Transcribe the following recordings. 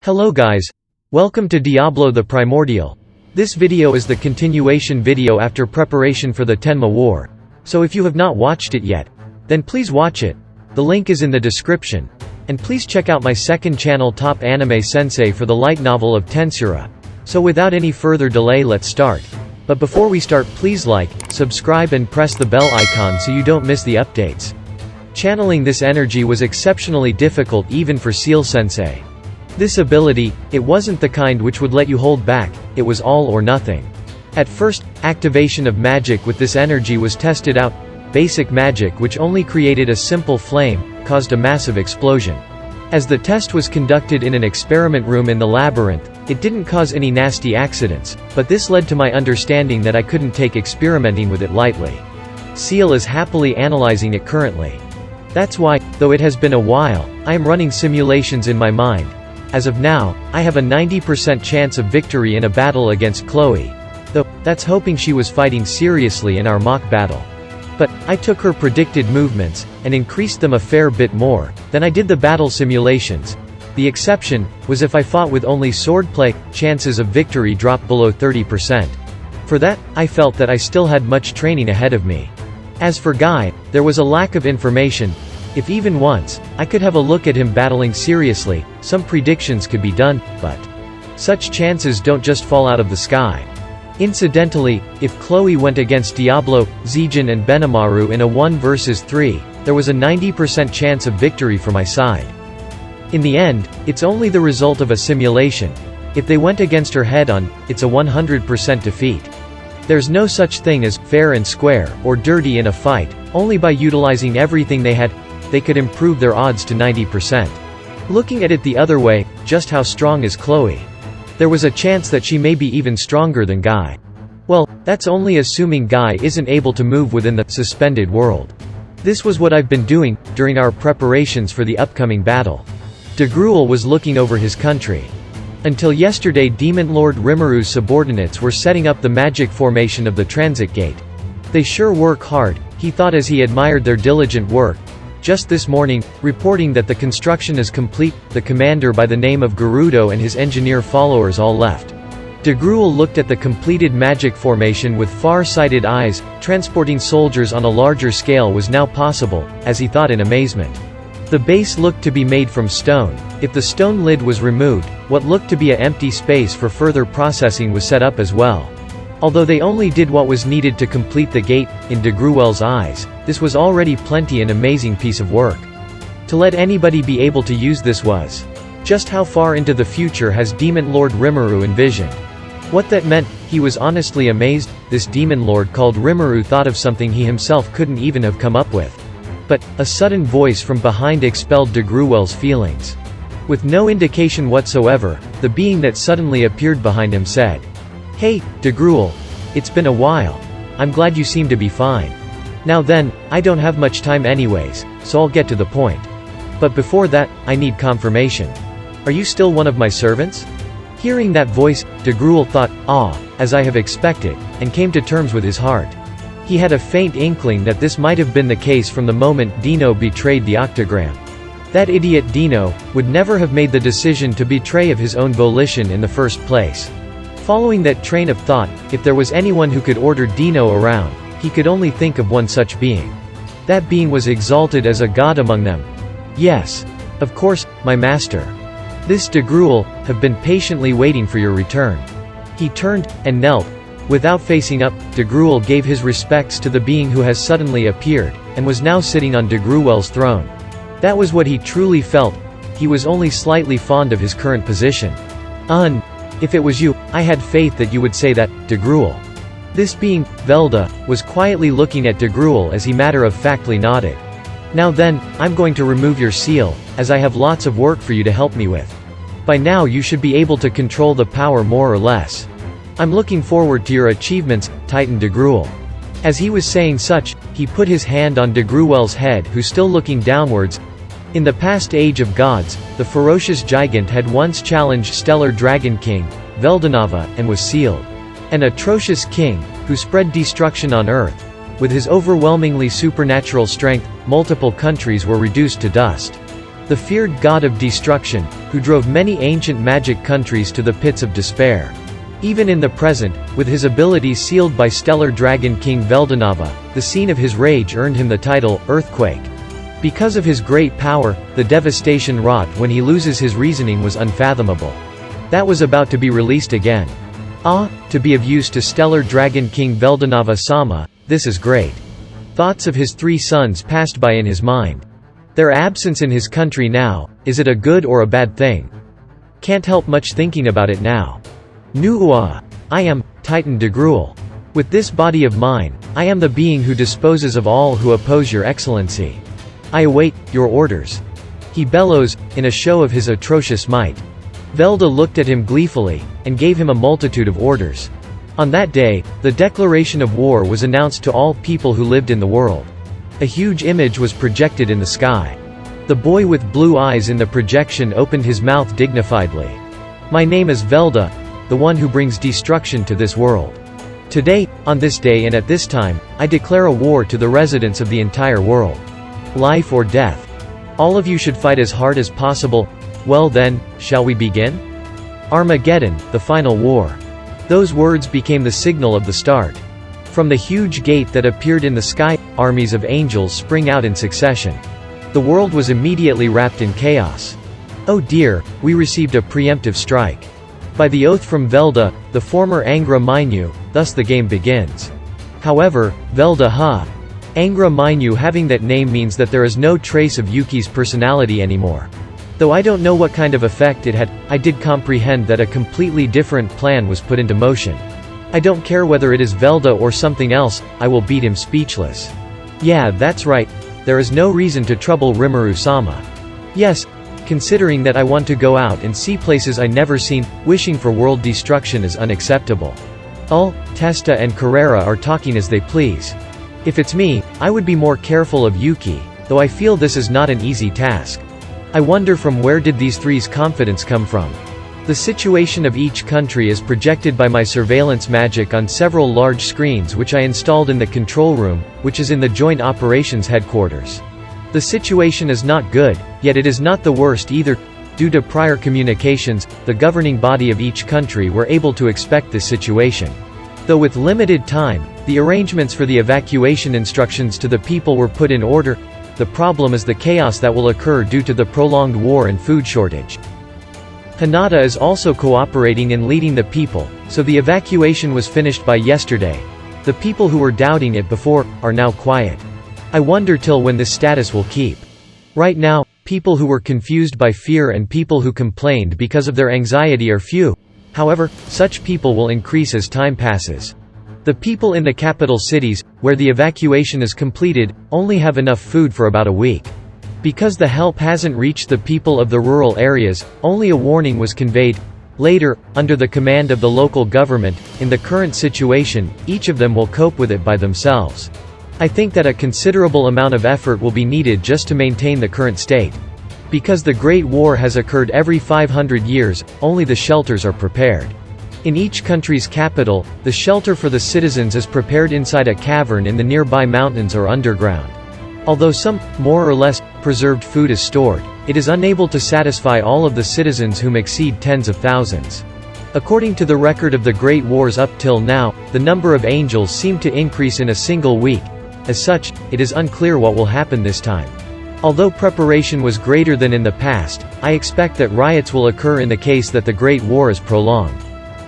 Hello guys. Welcome to Diablo the Primordial. This video is the continuation video after preparation for the Tenma War. So if you have not watched it yet, then please watch it. The link is in the description. And please check out my second channel Top Anime Sensei for the light novel of Tensura. So without any further delay, let's start. But before we start, please like, subscribe and press the bell icon so you don't miss the updates. Channeling this energy was exceptionally difficult even for Seal Sensei. This ability, it wasn't the kind which would let you hold back, it was all or nothing. At first, activation of magic with this energy was tested out. Basic magic, which only created a simple flame, caused a massive explosion. As the test was conducted in an experiment room in the labyrinth, it didn't cause any nasty accidents, but this led to my understanding that I couldn't take experimenting with it lightly. Seal is happily analyzing it currently. That's why, though it has been a while, I am running simulations in my mind. As of now, I have a 90% chance of victory in a battle against Chloe. Though, that's hoping she was fighting seriously in our mock battle. But, I took her predicted movements, and increased them a fair bit more, than I did the battle simulations. The exception, was if I fought with only swordplay, chances of victory dropped below 30%. For that, I felt that I still had much training ahead of me. As for Guy, there was a lack of information. If even once, I could have a look at him battling seriously, some predictions could be done, but such chances don't just fall out of the sky. Incidentally, if Chloe went against Diablo, Zijin and Benimaru in a 1 vs 3, there was a 90% chance of victory for my side. In the end, it's only the result of a simulation. If they went against her head-on, it's a 100% defeat. There's no such thing as fair and square, or dirty in a fight. Only by utilizing everything they had, they could improve their odds to 90%. Looking at it the other way, just how strong is Chloe? There was a chance that she may be even stronger than Guy. Well, that's only assuming Guy isn't able to move within the suspended world. This was what I've been doing during our preparations for the upcoming battle. De Gruel was looking over his country. Until yesterday, Demon Lord Rimmeru's subordinates were setting up the magic formation of the transit gate. They sure work hard, he thought as he admired their diligent work. Just this morning, reporting that the construction is complete, the commander by the name of Gerudo and his engineer followers all left. De Gruel looked at the completed magic formation with far-sighted eyes. Transporting soldiers on a larger scale was now possible, as he thought in amazement. The base looked to be made from stone. If the stone lid was removed, what looked to be an empty space for further processing was set up as well. Although they only did what was needed to complete the gate, in de Gruel's eyes, this was already plenty an amazing piece of work. To let anybody be able to use this was. Just how far into the future has Demon Lord Rimmeru envisioned? What that meant, he was honestly amazed. This Demon Lord called Rimmeru thought of something he himself couldn't even have come up with. But, a sudden voice from behind expelled de Gruel's feelings. With no indication whatsoever, the being that suddenly appeared behind him said, "Hey, de Gruel. It's been a while. I'm glad you seem to be fine. Now then, I don't have much time anyways, so I'll get to the point. But before that, I need confirmation. Are you still one of my servants?" Hearing that voice, de Gruel thought, as I have expected, and came to terms with his heart. He had a faint inkling that this might have been the case from the moment Dino betrayed the Octagram. That idiot Dino would never have made the decision to betray of his own volition in the first place. Following that train of thought, if there was anyone who could order Dino around, he could only think of one such being. That being was exalted as a god among them. Yes. Of course, my master. This de Gruel, have been patiently waiting for your return. He turned, and knelt. Without facing up, de Gruel gave his respects to the being who has suddenly appeared, and was now sitting on de Gruel's throne. That was what he truly felt. He was only slightly fond of his current position. If it was you, I had faith that you would say that, de Gruel. This being, Velda, was quietly looking at de Gruel as he matter-of-factly nodded. Now then, I'm going to remove your seal, as I have lots of work for you to help me with. By now you should be able to control the power more or less. I'm looking forward to your achievements, Titan de Gruel. As he was saying such, he put his hand on de Gruel's head, who still looking downwards. In the past age of gods, the ferocious gigant had once challenged Stellar Dragon King, Veldanava, and was sealed. An atrocious king, who spread destruction on earth. With his overwhelmingly supernatural strength, multiple countries were reduced to dust. the feared god of destruction, who drove many ancient magic countries to the pits of despair. Even in the present, with his abilities sealed by stellar dragon King Veldonava, the scene of his rage earned him the title, Earthquake. Because of his great power, the devastation wrought when he loses his reasoning was unfathomable. That was about to be released again. Ah, to be of use to stellar dragon King Veldonava Sama, this is great. Thoughts of his 3 sons passed by in his mind. Their absence in his country now, is it a good or a bad thing? Can't help much thinking about it now. Nu'ua. I am, Titan de Gruel. With this body of mine, I am the being who disposes of all who oppose your excellency. I await your orders. He bellows, in a show of his atrocious might. Velda looked at him gleefully, and gave him a multitude of orders. On that day, the declaration of war was announced to all people who lived in the world. A huge image was projected in the sky. The boy with blue eyes in the projection opened his mouth dignifiedly. My name is Velda, the one who brings destruction to this world. Today, on this day and at this time, I declare a war to the residents of the entire world. Life or death. All of you should fight as hard as possible. Well then, shall we begin? Armageddon, the final war. Those words became the signal of the start. From the huge gate that appeared in the sky, armies of angels spring out in succession. The world was immediately wrapped in chaos. Oh dear, we received a preemptive strike. By the oath from Velda, the former Angra Mainyu, thus the game begins. However, Velda Angra Mainyu having that name means that there is no trace of Yuki's personality anymore. Though I don't know what kind of effect it had, I did comprehend that a completely different plan was put into motion. I don't care whether it is Velda or something else, I will beat him speechless. Yeah, that's right, there is no reason to trouble Rimuru-sama. Yes, considering that I want to go out and see places I never seen, wishing for world destruction is unacceptable. Testa and Carrera are talking as they please. If it's me, I would be more careful of Yuki, though I feel this is not an easy task. I wonder from where did these three's confidence come from? The situation of each country is projected by my surveillance magic on several large screens which I installed in the control room, which is in the Joint Operations Headquarters. The situation is not good, yet it is not the worst either. Due to prior communications, the governing body of each country were able to expect this situation. Though with limited time, the arrangements for the evacuation instructions to the people were put in order. The problem is the chaos that will occur due to the prolonged war and food shortage. Hinata is also cooperating in leading the people, so the evacuation was finished by yesterday. The people who were doubting it before, are now quiet. I wonder till when this status will keep. Right now, people who were confused by fear and people who complained because of their anxiety are few. However, such people will increase as time passes. The people in the capital cities, where the evacuation is completed, only have enough food for about a week. Because the help hasn't reached the people of the rural areas, only a warning was conveyed. Later, under the command of the local government, in the current situation, each of them will cope with it by themselves. I think that a considerable amount of effort will be needed just to maintain the current state. Because the Great War has occurred every 500 years, only the shelters are prepared. In each country's capital, the shelter for the citizens is prepared inside a cavern in the nearby mountains or underground. Although some, more or less, preserved food is stored, it is unable to satisfy all of the citizens whom exceed tens of thousands. According to the record of the Great Wars up till now, the number of angels seemed to increase in a single week. As such, it is unclear what will happen this time. Although preparation was greater than in the past, I expect that riots will occur in the case that the Great War is prolonged.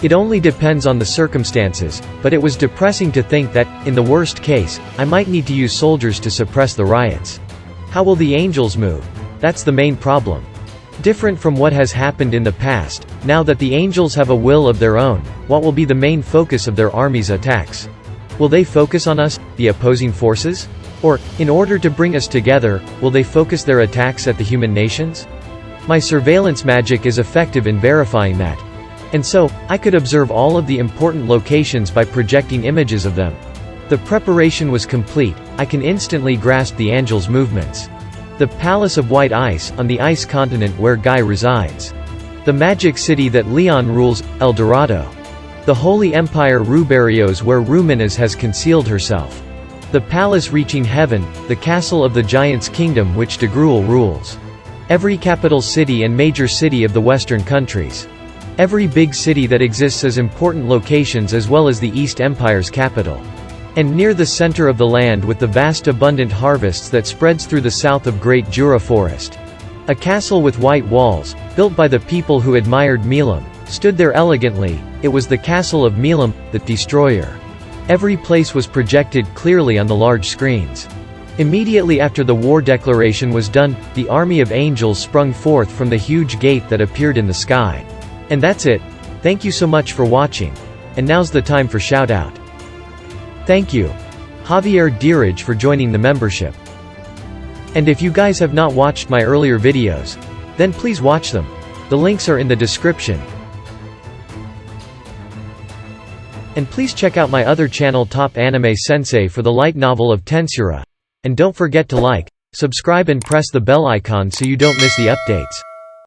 It only depends on the circumstances, but it was depressing to think that, in the worst case, I might need to use soldiers to suppress the riots. How will the angels move? That's the main problem. Different from what has happened in the past, now that the angels have a will of their own, what will be the main focus of their army's attacks? Will they focus on us, the opposing forces? Or, in order to bring us together, will they focus their attacks at the human nations? My surveillance magic is effective in verifying that. And so, I could observe all of the important locations by projecting images of them. The preparation was complete, I can instantly grasp the angels' movements. The Palace of White Ice, on the ice continent where Guy resides. The magic city that Leon rules, El Dorado. The Holy Empire Ruberios where Ruminez has concealed herself. The palace reaching heaven, the castle of the Giant's kingdom which de Gruel rules. Every capital city and major city of the Western countries. Every big city that exists as important locations as well as the East Empire's capital. And near the center of the land with the vast abundant harvests that spreads through the south of Great Jura Forest. A castle with white walls, built by the people who admired Milam, stood there elegantly. It was the castle of Milam, the destroyer. Every place was projected clearly on the large screens. Immediately after the war declaration was done, the army of angels sprung forth from the huge gate that appeared in the sky. And that's it. Thank you so much for watching. And now's the time for shout out. Thank you, Javier Diraj, for joining the membership. And if you guys have not watched my earlier videos, then please watch them. The links are in the description. And please check out my other channel Top Anime Sensei for the light novel of Tensura. And don't forget to like, subscribe and press the bell icon so you don't miss the updates.